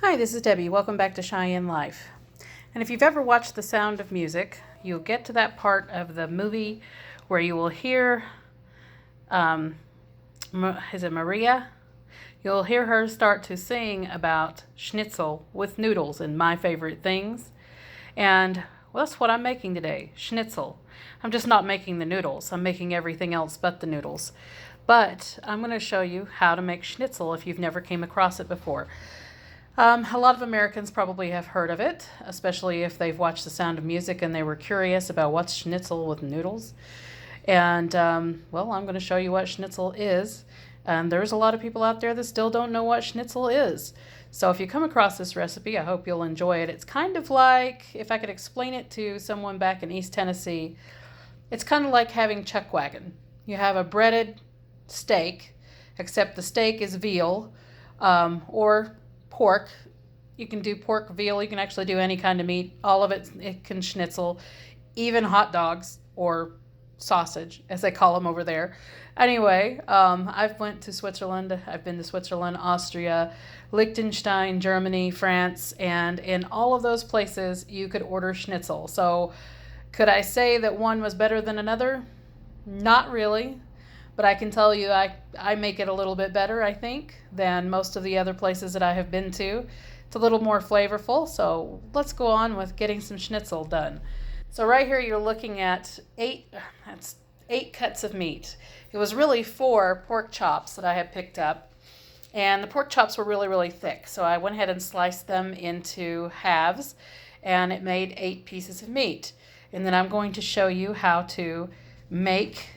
Hi, this is Debbie. Welcome back to Cheyenne Life. And if you've ever watched The Sound of Music, you'll get to that part of the movie where you will hear, is it Maria? You'll hear her start to sing about schnitzel with noodles and my favorite things. And well, that's what I'm making today, schnitzel. I'm just not making the noodles. I'm making everything else but the noodles. But I'm going to show you how to make schnitzel if you've never came across it before. A lot of Americans probably have heard of it, especially if they've watched The Sound of Music and they were curious about what's schnitzel with noodles. And, well, I'm going to show you what schnitzel is. And there's a lot of people out there that still don't know what schnitzel is. So if you come across this recipe, I hope you'll enjoy it. It's kind of like, if I could explain it to someone back in East Tennessee, it's kind of like having chuck wagon. You have a breaded steak, except the steak is veal, or pork. You can do pork, veal, you can actually do any kind of meat. All of it can schnitzel, even hot dogs or sausage, as they call them over there. Anyway, I've went to Switzerland. I've been to Switzerland, Austria, Liechtenstein, Germany, France, and in all of those places you could order schnitzel. So could I say that one was better than another? Not really. But I can tell you I make it a little bit better, I think, than most of the other places that I have been to. It's a little more flavorful, so let's go on with getting some schnitzel done. So right here you're looking at eight cuts of meat. It was really 4 pork chops that I had picked up, and the pork chops were really, really thick. So I went ahead and sliced them into halves, and it made 8 pieces of meat. And then I'm going to show you how to make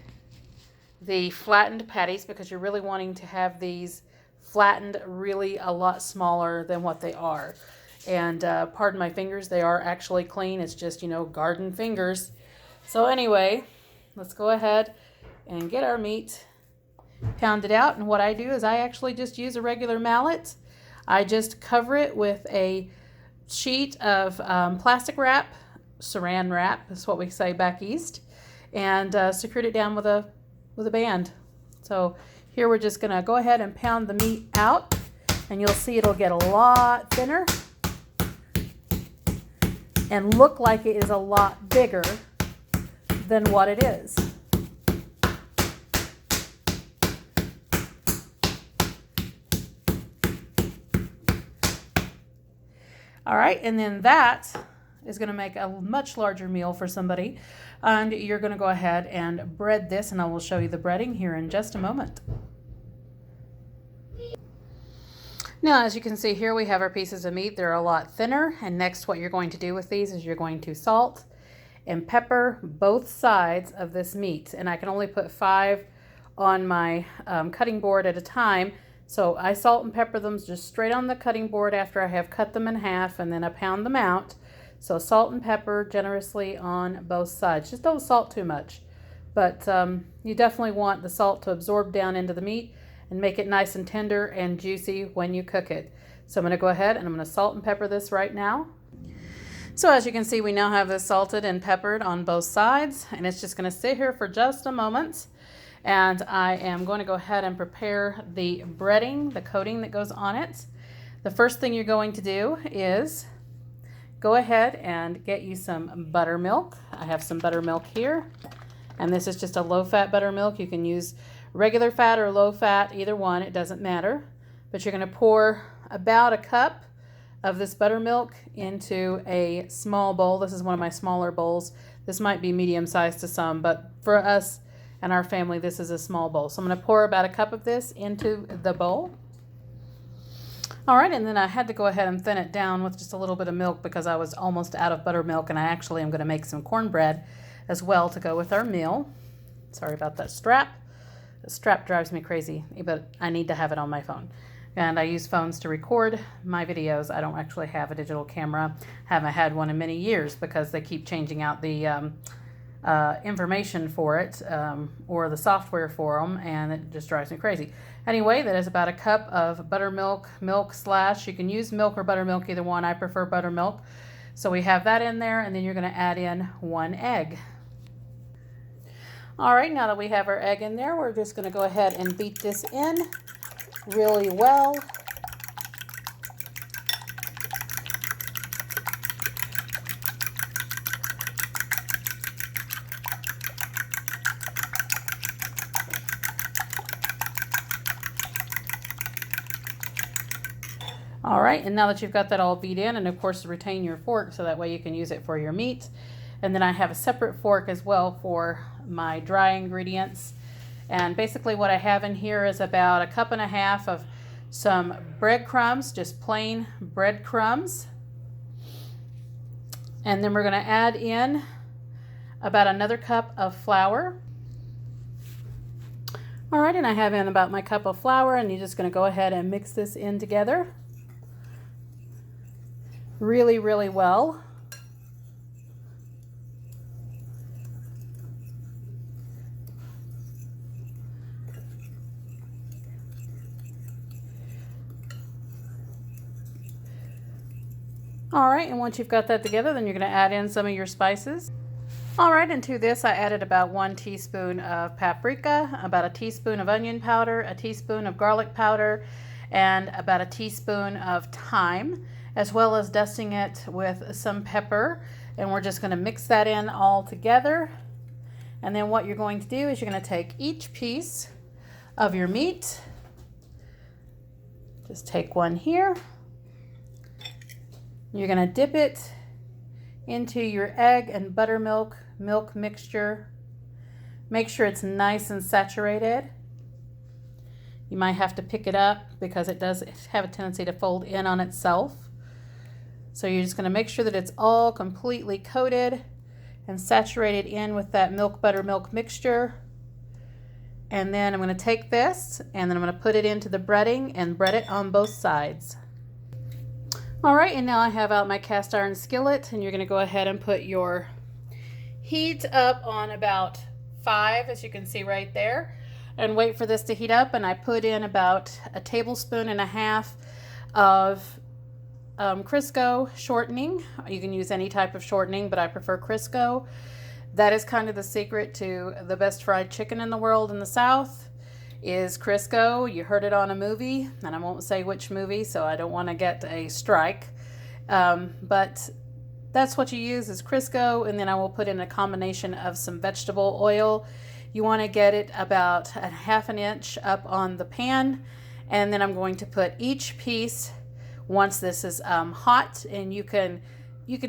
the flattened patties, because you're really wanting to have these flattened really a lot smaller than what they are. And pardon my fingers, they are actually clean. It's just, garden fingers. So anyway, let's go ahead and get our meat pounded out. And what I do is I actually just use a regular mallet. I just cover it with a sheet of plastic wrap, saran wrap is what we say back east, and secured it down with a band. So here we're just going to go ahead and pound the meat out, and you'll see it'll get a lot thinner and look like it is a lot bigger than what it is. All right, and then that is going to make a much larger meal for somebody. And you're going to go ahead and bread this, and I will show you the breading here in just a moment. Now, as you can see here, we have our pieces of meat. They're a lot thinner. And next, what you're going to do with these is you're going to salt and pepper both sides of this meat. And I can only put 5 on my cutting board at a time. So I salt and pepper them just straight on the cutting board after I have cut them in half, and then I pound them out. So salt and pepper generously on both sides. Just don't salt too much. But you definitely want the salt to absorb down into the meat and make it nice and tender and juicy when you cook it. So I'm going to go ahead and I'm going to salt and pepper this right now. So as you can see, we now have this salted and peppered on both sides. And it's just going to sit here for just a moment. And I am going to go ahead and prepare the breading, the coating that goes on it. The first thing you're going to do is go ahead and get you some buttermilk. I have some buttermilk here, and this is just a low-fat buttermilk. You can use regular fat or low-fat, either one, it doesn't matter. But you're going to pour about a cup of this buttermilk into a small bowl. This is one of my smaller bowls. This might be medium-sized to some, but for us and our family, this is a small bowl. So I'm going to pour about a cup of this into the bowl. All right, and then I had to go ahead and thin it down with just a little bit of milk because I was almost out of buttermilk, and I actually am going to make some cornbread as well to go with our meal. Sorry about that strap. The strap drives me crazy, but I need to have it on my phone. And I use phones to record my videos. I don't actually have a digital camera. Haven't had one in many years because they keep changing out the information for it or the software for them, and it just drives me crazy. Anyway, that is about a cup of buttermilk, you can use milk or buttermilk, either one. I prefer buttermilk. So we have that in there, and then you're going to add in 1 egg. All right, now that we have our egg in there, we're just going to go ahead and beat this in really well. All right, and now that you've got that all beat in, and of course retain your fork so that way you can use it for your meat. And then I have a separate fork as well for my dry ingredients. And basically what I have in here is about 1.5 cups of some breadcrumbs, just plain breadcrumbs. And then we're going to add in about another cup of flour. All right, and I have in about my cup of flour, and you're just going to go ahead and mix this in together really, really well. All right, and once you've got that together, then you're going to add in some of your spices. All right, and to this I added about 1 teaspoon of paprika, about a teaspoon of onion powder, a teaspoon of garlic powder, and about a teaspoon of thyme, as well as dusting it with some pepper. And we're just going to mix that in all together. And then what you're going to do is you're going to take each piece of your meat, just take one here. You're going to dip it into your egg and buttermilk milk mixture. Make sure it's nice and saturated. You might have to pick it up because it does have a tendency to fold in on itself. So you're just going to make sure that it's all completely coated and saturated in with that milk buttermilk mixture. And then I'm going to take this and then I'm going to put it into the breading and bread it on both sides. All right, and now I have out my cast iron skillet, and you're going to go ahead and put your heat up on about 5, as you can see right there, and wait for this to heat up. And I put in about 1.5 tablespoons of Crisco shortening. You can use any type of shortening, but I prefer Crisco. That is kind of the secret to the best fried chicken in the world in the South, is Crisco. You heard it on a movie, and I won't say which movie, so I don't want to get a strike. But that's what you use, is Crisco, and then I will put in a combination of some vegetable oil. You want to get it about 1/2 inch up on the pan, and then I'm going to put each piece, once this is hot, and you can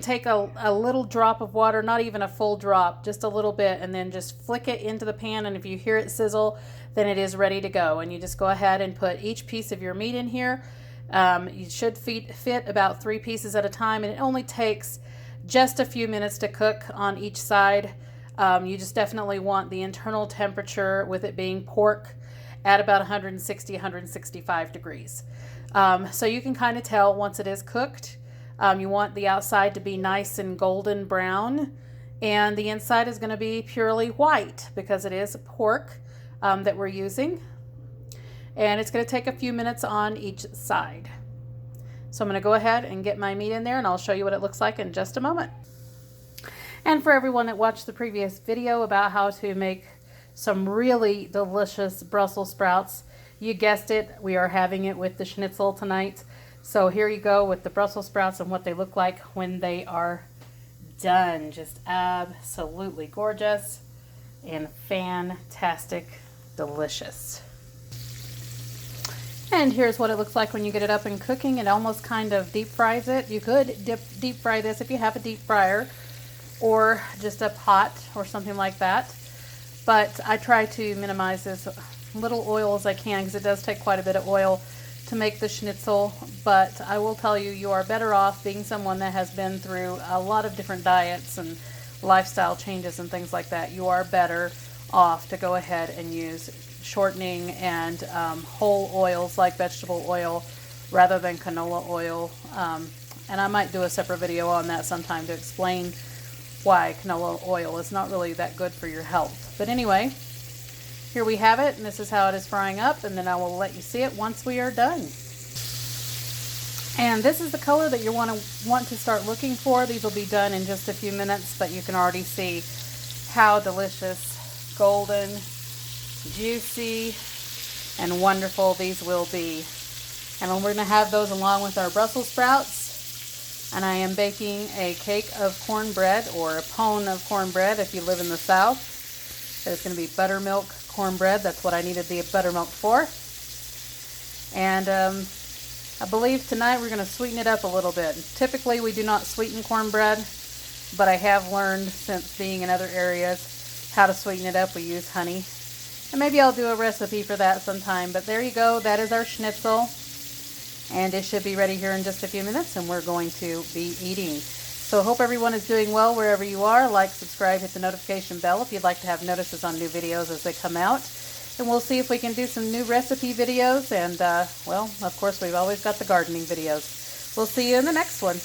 take a little drop of water, not even a full drop, just a little bit, and then just flick it into the pan, and if you hear it sizzle, then it is ready to go. And you just go ahead and put each piece of your meat in here. You should fit about 3 pieces at a time, and it only takes just a few minutes to cook on each side. You just definitely want the internal temperature, with it being pork, at about 160, 165 degrees. So you can kind of tell once it is cooked. You want the outside to be nice and golden brown, and the inside is going to be purely white because it is pork that we're using. And it's going to take a few minutes on each side. So I'm going to go ahead and get my meat in there, and I'll show you what it looks like in just a moment. And for everyone that watched the previous video about how to make some really delicious Brussels sprouts, you guessed it, we are having it with the schnitzel tonight. So here you go with the Brussels sprouts and what they look like when they are done. Just absolutely gorgeous and fantastic, delicious. And here's what it looks like when you get it up and cooking. It almost kind of deep fries it. You could deep fry this if you have a deep fryer or just a pot or something like that. But I try to minimize as little oil as I can because it does take quite a bit of oil to make the schnitzel. But I will tell you, you are better off, being someone that has been through a lot of different diets and lifestyle changes and things like that. You are better off to go ahead and use shortening and whole oils like vegetable oil rather than canola oil. And I might do a separate video on that sometime to explain why canola oil is not really that good for your health. But anyway, here we have it, and this is how it is frying up, and then I will let you see it once we are done. And this is the color that you want to start looking for. These will be done in just a few minutes, but you can already see how delicious, golden, juicy, and wonderful these will be. And we're going to have those along with our Brussels sprouts. And I am baking a cake of cornbread, or a pone of cornbread if you live in the South. It's going to be buttermilk cornbread. That's what I needed the buttermilk for. And I believe tonight we're going to sweeten it up a little bit. Typically we do not sweeten cornbread, but I have learned since being in other areas how to sweeten it up. We use honey. And maybe I'll do a recipe for that sometime. But there you go. That is our schnitzel. And it should be ready here in just a few minutes, and we're going to be eating. So I hope everyone is doing well wherever you are. Like, subscribe, hit the notification bell if you'd like to have notices on new videos as they come out. And we'll see if we can do some new recipe videos. And, well, of course, we've always got the gardening videos. We'll see you in the next one.